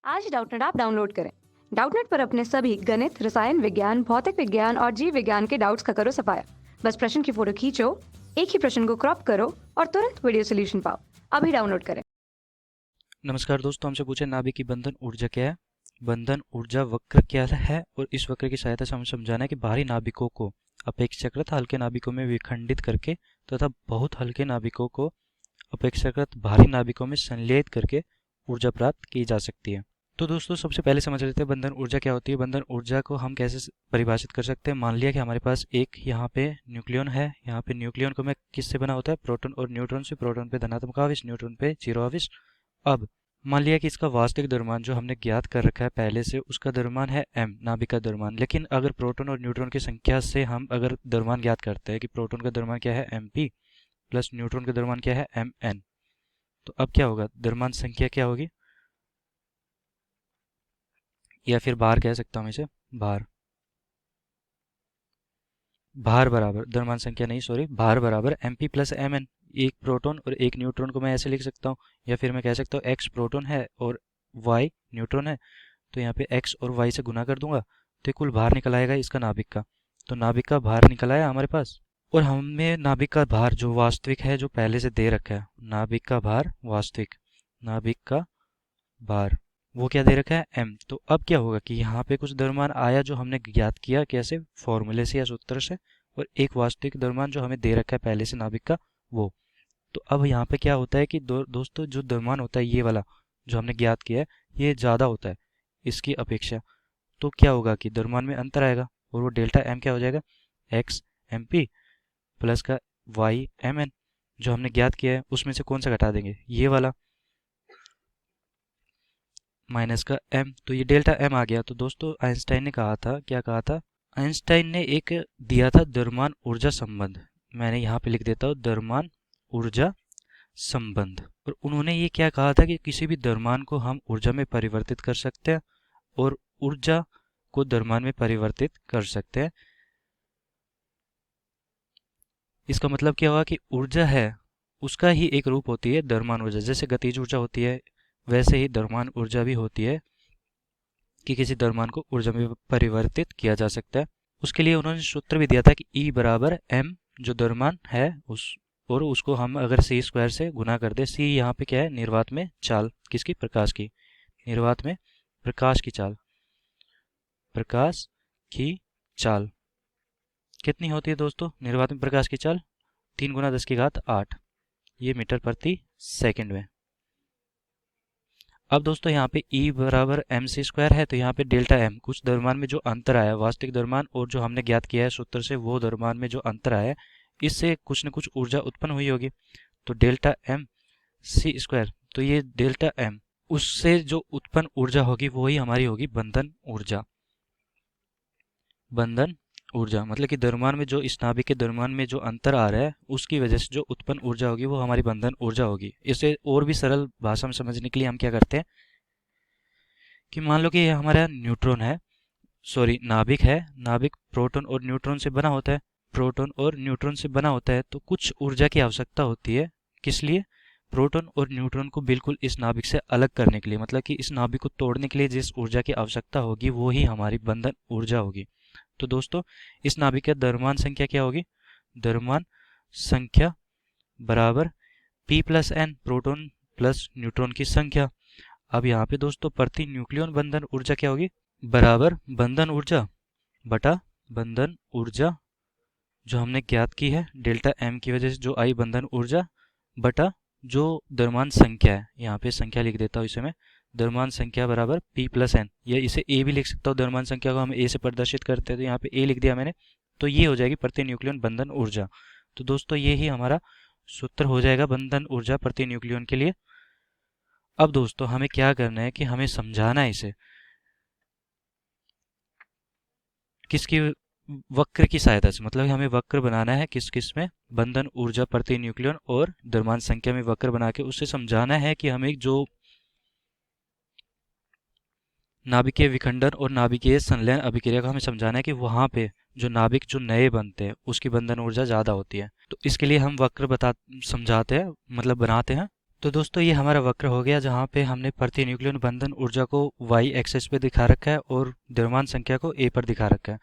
आज Doubtnut app download करें। Doubtnut पर अपने सभी गणित, रसायन विज्ञान, भौतिक विज्ञान और जीव विज्ञान के डाउट्स का करो सफाया। बस प्रश्न की फोटो खींचो, एक ही प्रश्न को क्रॉप करो और तुरंत वीडियो सोल्यूशन पाओ। अभी डाउनलोड करें। नमस्कार दोस्तों, हमसे पूछे नाभिक की बंधन ऊर्जा क्या है। बंधन ऊर्जा वक्र क्या है और इस वक्र की सहायता से हमें समझाना है कि बाहरी नाभिकों को अपेक्षाकृत हल्के नाभिकों में विखंडित करके तथा बहुत हल्के नाभिकों को अपेक्षाकृत भारी नाभिकों में संलयित करके ऊर्जा प्राप्त की जा सकती है। तो दोस्तों, सबसे पहले समझ लेते हैं बंधन ऊर्जा क्या होती है। बंधन ऊर्जा को हम कैसे परिभाषित कर सकते हैं। मान लिया कि हमारे पास एक यहाँ पे न्यूक्लियन है। यहाँ पे न्यूक्लियन को मैं किससे बना होता है, प्रोटॉन और न्यूट्रॉन से। प्रोटॉन पे धनात्मक आवेश, न्यूट्रॉन पे 0 आवेश। अब मान लिया कि इसका वास्तविक द्रव्यमान जो हमने ज्ञात कर रखा है पहले से, उसका द्रव्यमान है m, नाभिक का द्रव्यमान। लेकिन अगर प्रोटॉन और न्यूट्रॉन की संख्या से हम अगर द्रव्यमान ज्ञात करते हैं कि प्रोटॉन का द्रव्यमान क्या है mp प्लस न्यूट्रॉन का द्रव्यमान क्या है mn, तो अब क्या होगा, द्रव्यमान संख्या क्या होगी, या फिर भार कह सकता हूं इसे, भार। भार बराबर द्रव्यमान संख्या नहीं, सॉरी, भार बराबर mp प्लस mn। एक प्रोटॉन और एक न्यूट्रॉन को मैं ऐसे लिख सकता हूँ, या फिर मैं कह सकता हूँ x प्रोटॉन है और y न्यूट्रॉन है, तो यहाँ पे x और y से गुना कर दूंगा तो कुल भार निकल आएगा इसका नाभिक का। तो नाभिक का भार निकल आया हमारे पास। और हमें नाभिक का भार जो वास्तविक है, जो पहले से दे रखा है, नाभिक का भार वास्तविक, नाभिक का भार वो क्या दे रखा है m। तो अब क्या होगा कि यहाँ पे कुछ द्रव्यमान आया जो हमने ज्ञात किया कैसे, फॉर्मूले से या सूत्र से, और एक वास्तविक द्रव्यमान जो हमें दे रखा है पहले से नाभिक का, वो। तो अब यहाँ पे क्या होता है कि दोस्तों, जो द्रव्यमान होता है ये वाला जो हमने ज्ञात किया है, ये ज़्यादा होता है इसकी अपेक्षा। तो क्या होगा कि द्रव्यमान में अंतर आएगा और वो डेल्टा m क्या हो जाएगा, x mp प्लस का y mn। जो हमने ज्ञात किया है उसमें से कौन सा घटा देंगे, ये वाला, माइनस का m, तो ये डेल्टा m आ गया। तो दोस्तों, आइंस्टाइन ने कहा था, क्या कहा था, आइंस्टाइन ने एक दिया था द्रव्यमान ऊर्जा संबंध। मैंने यहाँ पे लिख देता हूँ द्रव्यमान ऊर्जा संबंध। और उन्होंने ये क्या कहा था कि किसी भी द्रव्यमान को हम ऊर्जा में परिवर्तित कर सकते हैं और ऊर्जा को द्रव्यमान में परिवर्तित कर सकते हैं। इसका मतलब क्या हुआ कि ऊर्जा है उसका ही एक रूप होती है द्रव्यमान ऊर्जा। जैसे गतिज ऊर्जा होती है वैसे ही द्रव्यमान ऊर्जा भी होती है कि किसी द्रव्यमान को ऊर्जा में परिवर्तित किया जा सकता है। उसके लिए उन्होंने सूत्र भी दिया था कि E बराबर m, जो द्रव्यमान है उस, और उसको हम अगर c स्क्वायर से गुना कर दे। c यहाँ पे क्या है, निर्वात में चाल, किसकी, प्रकाश की, निर्वात में प्रकाश की चाल, प्रकाश की चाल कितनी होती है दोस्तों, निर्वात में प्रकाश की चाल 3 गुना 10 की घात 8, ये मीटर प्रति सेकंड में। अब दोस्तों यहाँ पे E बराबर एम सी स्क्वायर है, तो यहाँ पे डेल्टा m, कुछ द्रव्यमान में जो अंतर आया, वास्तविक द्रव्यमान और जो हमने ज्ञात किया है सूत्र से, वो द्रव्यमान में जो अंतर आया, इससे कुछ न कुछ ऊर्जा उत्पन्न हुई होगी। तो डेल्टा m सी स्क्वायर, तो ये डेल्टा m, उससे जो उत्पन्न ऊर्जा होगी वही हमारी होगी बंधन ऊर्जा। बंधन ऊर्जा मतलब कि द्रव्यमान में जो, इस नाभिक के द्रव्यमान में जो अंतर आ रहा है उसकी वजह से जो उत्पन्न ऊर्जा होगी वो हमारी बंधन ऊर्जा होगी। इसे और भी सरल भाषा में समझने के लिए हम क्या करते हैं कि मान लो कि ये हमारा न्यूट्रॉन है, सॉरी नाभिक है, नाभिक प्रोटॉन और न्यूट्रॉन से बना होता है, प्रोटॉन और न्यूट्रॉन से बना होता है। तो कुछ ऊर्जा की आवश्यकता होती है, किस लिए, प्रोटॉन और न्यूट्रॉन को बिल्कुल इस नाभिक से अलग करने के लिए, मतलब कि इस नाभिक को तोड़ने के लिए जिस ऊर्जा की आवश्यकता होगी वो ही हमारी बंधन ऊर्जा होगी। तो दोस्तों, इस नाभिक का द्रव्यमान संख्या क्या होगी, द्रव्यमान संख्या बराबर p plus n, proton plus neutron की संख्या। अब यहाँ पे दोस्तों प्रति न्यूक्लियन बंधन ऊर्जा क्या होगी, बराबर बंधन ऊर्जा बटा बंधन ऊर्जा जो हमने ज्ञात की है डेल्टा m की वजह से जो आई बंधन ऊर्जा, बटा जो द्रव्यमान संख्या है, यहाँ पे संख्या लिख देता हूँ इसे मैं, द्रव्यमान संख्या बराबर p प्लस n, या इसे a भी लिख सकता हूँ, द्रव्यमान संख्या को हम a से प्रदर्शित करते हैं तो यहाँ पे a लिख दिया मैंने। तो ये हो जाएगी प्रति न्यूक्लियन बंधन ऊर्जा। तो दोस्तों, ये ही हमारा सूत्र हो जाएगा बंधन ऊर्जा प्रति न्यूक्लियन के लिए। अब दोस्तों, हमें क्या करना है कि हमें समझाना है इसे किसकी, वक्र की सहायता से। मतलब हमें वक्र बनाना है किस किस में, बंधन ऊर्जा प्रति न्यूक्लियन और द्रव्यमान संख्या में वक्र बना के उससे समझाना है कि हमें जो नाभिकीय विखंडन और नाभिकीय संलयन अभिक्रिया का हमें समझाना है कि वहां पे जो नाभिक जो नए बनते हैं उसकी बंधन ऊर्जा ज्यादा होती है। तो इसके लिए हम वक्र समझाते हैं, मतलब बनाते हैं। तो दोस्तों ये हमारा वक्र हो गया जहाँ पे हमने प्रति न्यूक्लियन बंधन ऊर्जा को वाई एक्सिस पे दिखा रखा है और द्रव्यमान संख्या को ए पर दिखा रखा है।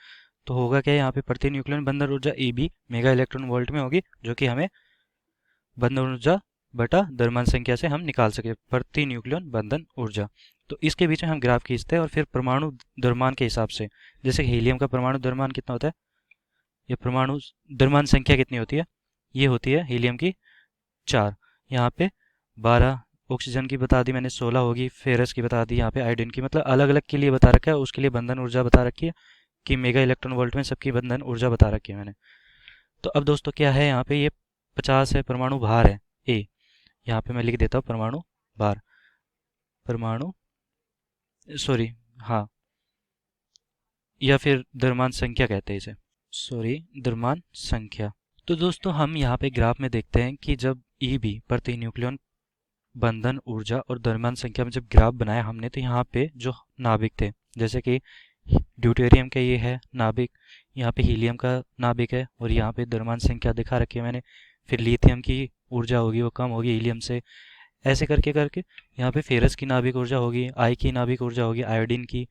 तो होगा क्या, यहाँ पे प्रति न्यूक्लियन बंधन ऊर्जा E B mega electron volt में होगी, जो कि हमें बंधन ऊर्जा बटा द्रव्यमान संख्या से हम निकाल सके प्रति न्यूक्लियन बंधन ऊर्जा। तो इसके बीच में हम ग्राफ खींचते हैं और फिर परमाणु द्रव्यमान के हिसाब से, जैसे हीलियम का परमाणु द्रव्यमान कितना होता है, ये परमाणु द्रव्यमान संख्या कितनी होती है, ये होती है हीलियम की 4, यहाँ पे 12, ऑक्सीजन की बता दी मैंने 16 होगी, फेरस की बता दी, यहाँ पे आयोडीन की, मतलब अलग अलग के लिए बता रखा है, उसके लिए बंधन ऊर्जा बता रखी है कि मेगा इलेक्ट्रॉन वोल्ट में सबकी बंधन ऊर्जा बता रखी है मैंने। तो अब दोस्तों क्या है, यहाँ पे ये 50 है, परमाणु भार है ए, यहाँ पे मैं लिख देता हूँ परमाणु भार, परमाणु सॉरी हाँ, या फिर द्रव्यमान संख्या कहते हैं इसे, सॉरी द्रव्यमान संख्या। तो दोस्तों हम यहाँ पे ग्राफ में देखते हैं कि जब ई बी प्रति न्यूक्लियन बंधन ऊर्जा और द्रव्यमान संख्या में जब ग्राफ बनाया हमने, तो यहाँ पे जो नाभिक थे, जैसे कि ड्यूटेरियम का ये है नाभिक, यहाँ पे हीलियम का नाभिक है और यहाँ पे द्रव्यमान संख्या दिखा रखी है मैंने, फिर लिथियम की ऊर्जा होगी वो कम होगी हीलियम से, ऐसे करके करके यहाँ पे फेरस की नाभिक ऊर्जा होगी, आई की नाभिक ऊर्जा होगी, आयोडीन की,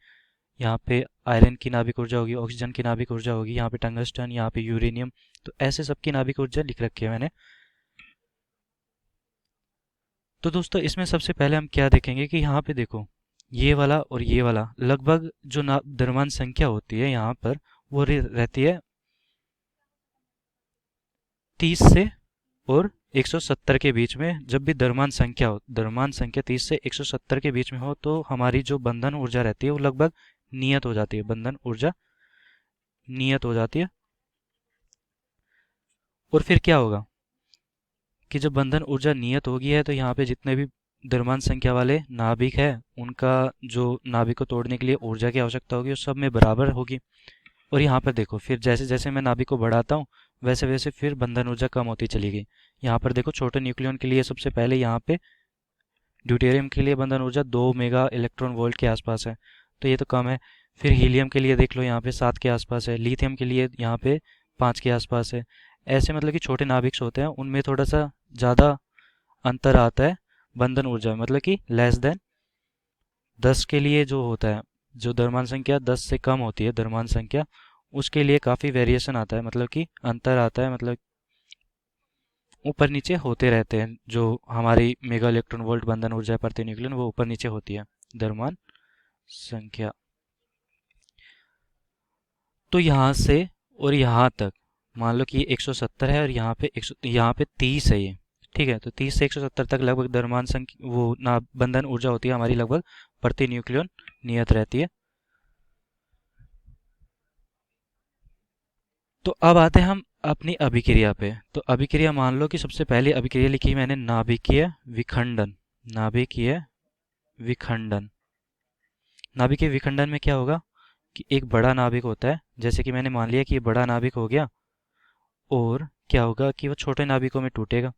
यहाँ पे आयरन की नाभिक ऊर्जा होगी, ऑक्सीजन की नाभिक ऊर्जा होगी, यहाँ पे टंगस्टन, यहाँ पे यूरेनियम, तो ऐसे सबकी नाभिक ऊर्जा लिख रखी है मैंने। तो दोस्तों इसमें सबसे पहले हम क्या देखेंगे कि यहाँ पे देखो ये वाला और ये वाला लगभग जो द्रव्यमान संख्या होती है यहाँ पर वो रहती है 30 से और 170 के बीच में। जब भी द्रव्यमान संख्या हो, द्रव्यमान संख्या 30 से 170 के बीच में हो, तो हमारी जो बंधन ऊर्जा रहती है वो लगभग नियत हो जाती है, बंधन ऊर्जा नियत हो जाती है। और फिर क्या होगा कि जब बंधन ऊर्जा नियत होगी है, तो यहाँ पे जितने भी द्रव्यमान संख्या वाले नाभिक है उनका जो नाभिक को तोड़ने के लिए ऊर्जा की आवश्यकता होगी वो सब में बराबर होगी। और यहाँ पर देखो फिर जैसे जैसे मैं नाभिक को बढ़ाता हूँ वैसे वैसे फिर बंधन ऊर्जा कम होती चली गई। यहाँ पर देखो छोटे न्यूक्लियन के लिए सबसे पहले यहाँ पे ड्यूटेरियम के लिए बंधन ऊर्जा 2 मेगा इलेक्ट्रॉन वोल्ट के आसपास है, तो ये तो कम है। फिर हीलियम के लिए देख लो यहाँ पे 7 के आसपास है, लिथियम के लिए यहाँ पे 5 के आसपास है। ऐसे मतलब कि छोटे नाभिक्स होते हैं उनमें थोड़ा सा ज़्यादा अंतर आता है बंधन ऊर्जा में, मतलब कि लेस देन 10 के लिए जो होता है, जो द्रव्यमान संख्या 10 से कम होती है द्रव्यमान संख्या, उसके लिए काफ़ी वेरिएशन आता है, मतलब कि अंतर आता है, मतलब ऊपर नीचे होते रहते हैं। जो हमारी मेगा इलेक्ट्रॉन वोल्ट बंधन ऊर्जा प्रति न्यूक्लियन वो ऊपर नीचे होती है द्रव्यमान संख्या। तो यहाँ से और यहाँ तक मान लो कि ये 170 है और यहाँ पे 30 है ये, ठीक है। तो 30 से 170 तक लगभग द्रव्यमान संख्या वो ना बंधन ऊर्जा होती है हमारी लगभग प्रति न्यूक्लियन नियत रहती है। तो अब आते हैं हम अपनी अभिक्रिया पे। तो अभिक्रिया मान लो कि सबसे पहले अभिक्रिया लिखी मैंने नाभिकीय विखंडन, नाभिकीय विखंडन। नाभिकीय विखंडन में क्या होगा कि एक बड़ा नाभिक होता है, जैसे कि मैंने मान लिया कि ये बड़ा नाभिक हो गया, और क्या होगा कि वो छोटे नाभिकों में टूटेगा,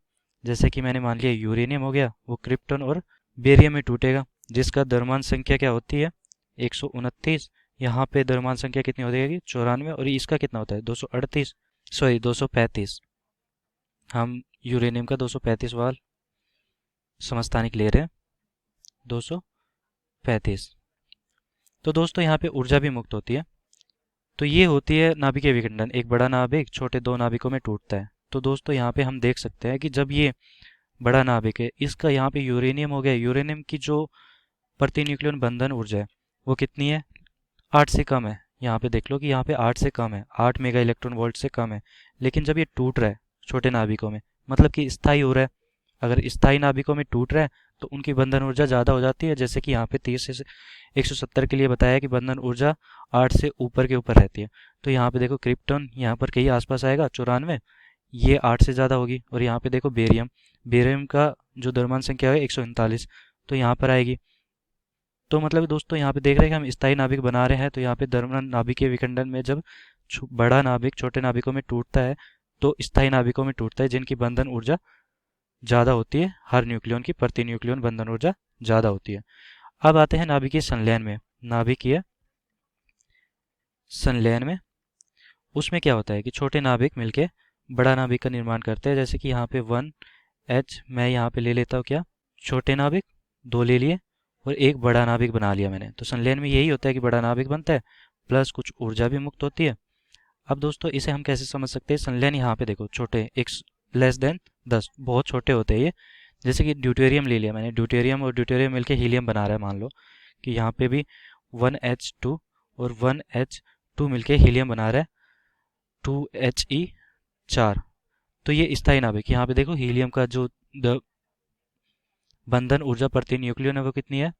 जैसे कि मैंने मान लिया यूरेनियम हो गया, वो क्रिप्टन और बेरियम में टूटेगा, जिसका द्रव्यमान संख्या क्या होती है 129। यहाँ पे द्रव्यमान संख्या कितनी हो जाएगी 94, और इसका कितना होता है 238, सॉरी 235। हम यूरेनियम का 235 वाल समस्थानिक ले रहे हैं 235। तो दोस्तों यहाँ पे ऊर्जा भी मुक्त होती है। तो ये होती है नाभिकीय विखंडन, एक बड़ा नाभिक छोटे दो नाभिकों में टूटता है। तो दोस्तों यहाँ पे हम देख सकते हैं कि जब ये बड़ा नाभिक है, इसका यहाँ पे यूरेनियम हो गया, यूरेनियम की जो प्रति न्यूक्लियन बंधन ऊर्जा है वो कितनी है 8 से कम है। यहाँ पे देख लो कि यहाँ पे 8 से कम है, 8 मेगा इलेक्ट्रॉन वोल्ट से कम है। लेकिन जब ये टूट रहा है छोटे नाभिकों में, मतलब कि स्थायी हो रहा है, अगर स्थायी नाभिकों में टूट रहा है तो उनकी बंधन ऊर्जा ज़्यादा हो जाती है। जैसे कि यहाँ पे 30 से 170 के लिए बताया कि बंधन ऊर्जा 8 से ऊपर के ऊपर रहती है। तो यहाँ पे देखो क्रिप्टन यहाँ पर कहीं आसपास आएगा 94, ये 8 से ज़्यादा होगी। और यहाँ पे देखो बेरियम, बेरियम का जो द्रव्यमान संख्या है 139, तो यहाँ पर आएगी। तो मतलब दोस्तों यहाँ पे देख रहे हैं कि हम स्थायी नाभिक बना रहे हैं। तो यहाँ पे द्रव्यमान नाभिकीय विखंडन में जब बड़ा नाभिक छोटे नाभिकों में टूटता है तो स्थायी नाभिकों में टूटता है जिनकी बंधन ऊर्जा ज़्यादा होती है, हर न्यूक्लियन की प्रति न्यूक्लियन बंधन ऊर्जा ज़्यादा होती है। अब आते हैं नाभिकीय संलयन में। नाभिकीय संलयन में उसमें क्या होता है कि छोटे नाभिक मिलके बड़ा नाभिक का निर्माण करते हैं। जैसे कि यहाँ पे 1H मैं यहाँ पे ले लेता हूँ क्या छोटे नाभिक दो ले लिए और एक बड़ा नाभिक बना लिया मैंने। तो संलयन में यही होता है कि बड़ा नाभिक बनता है प्लस कुछ ऊर्जा भी मुक्त होती है। अब दोस्तों इसे हम कैसे समझ सकते हैं? संलयन यहाँ पे देखो, छोटे एक लेस देन 10, बहुत छोटे होते हैं ये। जैसे कि ड्यूटेरियम ले लिया मैंने, ड्यूटेरियम और ड्यूटेरियम मिलकर हीलियम बना रहा है। मान लो कि यहाँ पे भी 1H2 और 1H2 मिलके हीलियम बना रहा है 2He4। तो ये स्थायी नाभिक, यहाँ पे देखो हीलियम का जो बंधन ऊर्जा प्रति न्यूक्लियन है वो कितनी है?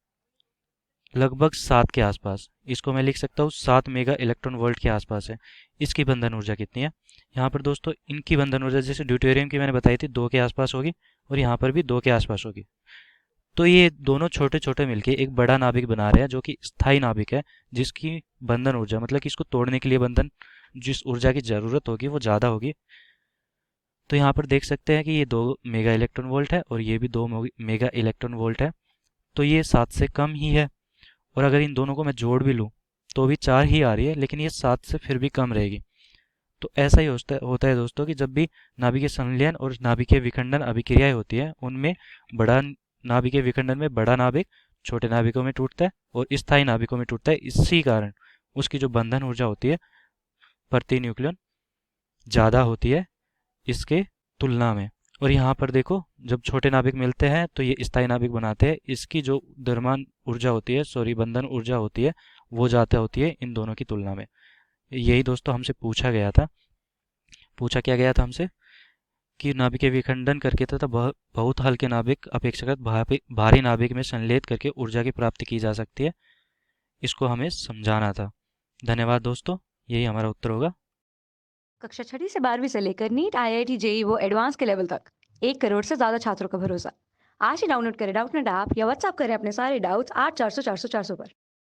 लगभग 7 के आसपास। इसको मैं लिख सकता हूँ 7 मेगा इलेक्ट्रॉन वोल्ट के आसपास है। इसकी बंधन ऊर्जा कितनी है? यहाँ पर दोस्तों इनकी बंधन ऊर्जा जैसे ड्यूटेरियम की मैंने बताई थी 2 के आसपास होगी और यहाँ पर भी 2 के आसपास होगी। तो ये दोनों छोटे छोटे मिलके एक बड़ा नाभिक बना रहे हैं जो कि स्थायी नाभिक है, जिसकी बंधन ऊर्जा मतलब कि इसको तोड़ने के लिए बंधन जिस ऊर्जा की जरूरत होगी वो ज़्यादा होगी। तो यहाँ पर देख सकते हैं कि ये 2 मेगा इलेक्ट्रॉन वोल्ट है और ये भी 2 मेगा इलेक्ट्रॉन वोल्ट है। तो ये 7 से कम ही है। और अगर इन दोनों को मैं जोड़ भी लूँ तो भी 4 ही आ रही है, लेकिन ये 7 से फिर भी कम रहेगी। तो ऐसा ही होता है दोस्तों कि जब भी नाभिकीय संलयन और नाभिकीय विखंडन अभिक्रियाएं होती है उनमें बड़ा नाभिकीय विखंडन में बड़ा नाभिक छोटे नाभिकों में टूटता है और स्थायी नाभिकों में टूटता है। इसी कारण उसकी जो बंधन ऊर्जा होती है प्रति न्यूक्लियन ज़्यादा होती है इसके तुलना में। और यहाँ पर देखो जब छोटे नाभिक मिलते हैं तो ये स्थायी नाभिक बनाते हैं। इसकी जो द्रव्यमान ऊर्जा होती है, सॉरी बंधन ऊर्जा होती है, वो ज़्यादा होती है इन दोनों की तुलना में। यही दोस्तों हमसे पूछा गया था। पूछा क्या गया था हमसे कि नाभिकीय विखंडन करके तथा बहुत हल्के नाभिक अपेक्षाकृत भारी नाभिक में संलेत करके ऊर्जा की प्राप्ति की जा सकती है। इसको हमें समझाना था। धन्यवाद दोस्तों, यही हमारा उत्तर होगा। कक्षा 6ठी से 12वीं से लेकर नीट, IIT, JEE वो एडवांस के लेवल तक 1 करोड़ से ज्यादा छात्रों का भरोसा। आज ही डाउनलोड करें डाउटनेट ऐप या व्हाट्सएप करें अपने सारे डाउट्स 8400 400 400 पर।